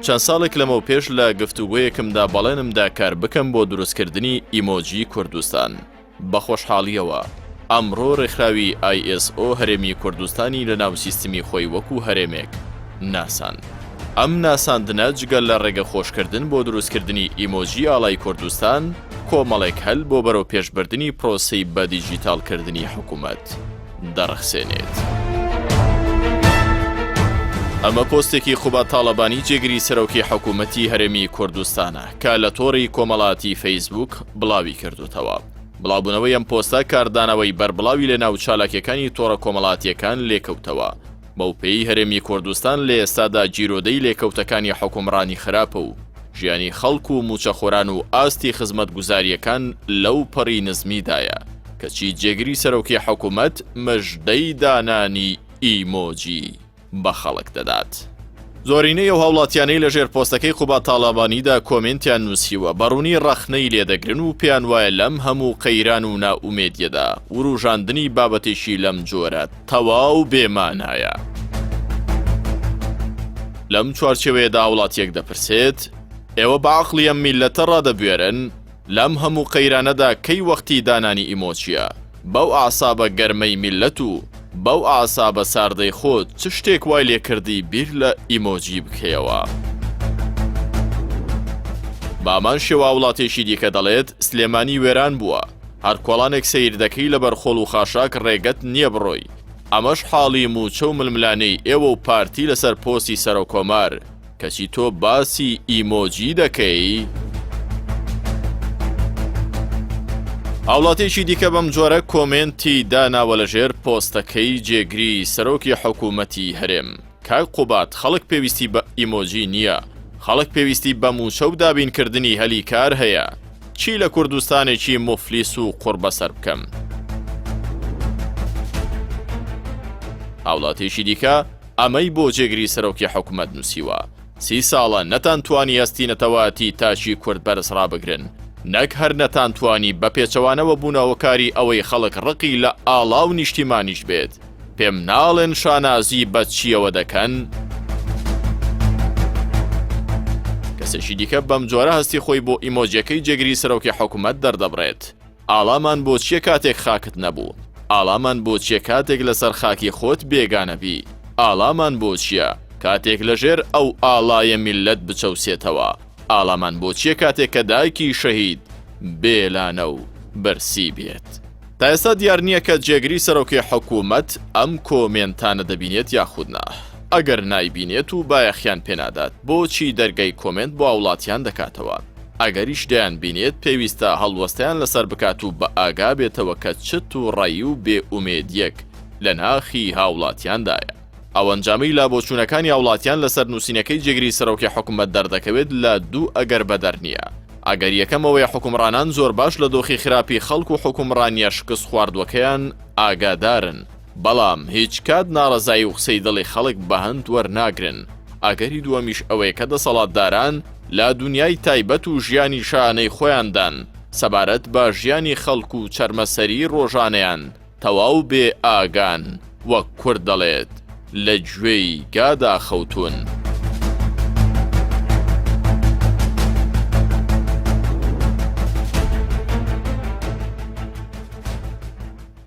چەند ساڵێک لەمەو پێش لە گفتوگۆیەکمدا بەڵێنمدا کار بکەم بۆ دروستکردنی ئیمۆجی کوردستان. بە خۆشحاڵیەوە ئەمڕۆ ڕێکخراوی ISO هەرێمی کوردستانی لە ناو سیستمی خۆی وەکو هەرێمێک ناسان. ئەم ناساندنە جگەل لە ڕێگە خۆشکردن بۆ دروستکردنی ئیمۆجی ئاڵای کوردستان کۆمەڵێک هەل بۆ بەرەو پێشبردننی پرۆسەی بە دیجیتالکردنی حکوومەت دەڕەخسێنێت. ئەمە پۆستێکی خوبا تاڵەبانی جێگری سەرۆکی حکوومەتی هەرێمی کوردستانە کە لە تۆڕی کۆمەڵاتی فەیسبوک بڵاوی کردوتەوە. بڵاوبوونەوەی ئەم پۆستە کاردانەوەی بەربڵاوی لە ناو چالاکیەکانی تۆڕە کۆمەڵاتیەکان لێکەوتەوە. بەوپێی هەرێمی کوردستان لە ئێستادا جیرۆدەی لێکەوتەکانی حکومڕانی خراپە و ژیانی خەڵک و موچەخۆران و ئاستی خزمەتگوزاریەکان لەو پەڕی نزمیدایە کەچی جێگری سەرۆکی حکوومەت مژدەی دانانی ئیمۆجی بە خەڵک دەدات. زۆرینەی ئەو هاوڵاتیانەی لەژێر پۆستەکەی خوبا تاڵابانیدا کۆمنتیان نووسیوە بەڕوونی ڕەخنەی لێدەگرن و پێیان وایە لەم هەموو قەیران و ناومێدیەدا وروژاندنی بابەتێکی لەم جۆرە تەواو بێمانایە. لەم چوارچێوەیەدا وڵاتیەک دەپرسێت ئێوە بە عەقڵی ئەم میلەتە ڕادەبوێرن لەم هەموو قەیرانەدا کەی وەختی دانانی ئیمۆجیە؟ بەو ئاسابە گەرمەی میلەت و بەو ئاسابە ساردەی خۆت چ شتێک وای لێکردی بیر لە ئیمۆجی بکەیەوە؟ بامان شێوە وڵاتێکی دیکە دەڵێت سلێمانی وێران بووە، هەر کۆڵانێک سەیر دەکەی لە بەرخۆڵ و خاشاک ڕێگەت نییە بڕۆی. ئەمەش حاڵی موچە و ململانەی ئێوە و پارتی لەسەر پۆستی سەرۆکۆمار کەچی تۆ باسی ئیمۆجی دەکەی؟ هاوڵاتێکی دیکە بەم جۆرە کۆمنتی داناوە لەژێر پۆستەکەی جێگری سەرۆکی حکوومەتی هەرێم. کاک قوبات خەڵک پێویستی بە ئیمۆجی نییە، خەڵک پێویستی بە موچە و دابینکردنی هەلی کار هەیە. چی لە کوردستانێکی مفلیس و قوڕ بەسەر بکەم؟ هاوڵاتێکی دیکە ئەمەی بۆ جێگری سەرۆکی حکوومەت نووسیوە 30 ساڵە نەتانتوانی ئەستینەتەواتی تاچی کورد بەرز ڕابگرن، نەک هەر نەتانتوانی بە پێچەوانەوە بوونەوەکاری ئەوەی خەڵک ڕقی لە ئاڵا و نیشتیمانیش بێت. پێم ناڵێن شانازی بە چیەوە دەکەن؟ کەسێکی دیکە بەم جۆرە هەستی خۆی بۆ ئیمۆجیەکەی جێگری سەرۆکی حکوومەت دەردەبڕێت. ئاڵامان بۆ چیە کاتێک خاکت نەبوو؟ ئاڵامان بۆ چیە کاتێک لەسەر خاکی خۆت بێگانەبی؟ ئاڵامان بۆ چیە کاتێک لەژێر ئەو ئاڵایە میلەت بچەوسێتەوە؟ ئاڵامان بۆ چیە کاتێک کە دایکی شەهید بێلانە و بەرسی بێت؟ تا ئێستا دیار نییە کە جێگری سەرۆکی حکوومەت ئەم کۆمێنتانە دەبینێت یاخودنا. ئەگەر نایبینێت و بایەخیان پێنادات بۆچی دەرگای کۆمنت بۆ وڵاتیان دەکاتەوە؟ ئەگەریش دەیان بینێت پێویستە هەڵوەستیان لەسەر بکات و بە ئاگا بێتەوە کە چت و ڕێی و بێئومێدیەک لە ناخی هاوڵاتیاندایە. ئەوەنجامی لابۆچوونەکانی هاوڵاتیان لەسەر نووسینەکەی جێگری سەرۆکی حکوومەت دەردەکەوێت لە دوو ئەگەر بەدەر نییە. ئەگەر یەکەمەوەی حکومڕانان زۆر باش لە دۆخی خراپی خەڵک و حکومڕانیە شکست خواردوەکەیان ئاگادارن، بەڵام هیچ کات ناڕەزایی و قسەی دڵی خەڵک بەهەند وەرناگرن. ئەگەری دووەمیش ئەوەیە کە دەسەڵاتداران لە دنیای تایبەت و ژیانی شانەی خۆیاندان سەبارەت بە ژیانی خەڵک و چەرمەسەری ڕۆژانەیان تەواو بێ ئاگان وەک کورد دەڵێت لە گوێی گادا خەوتون.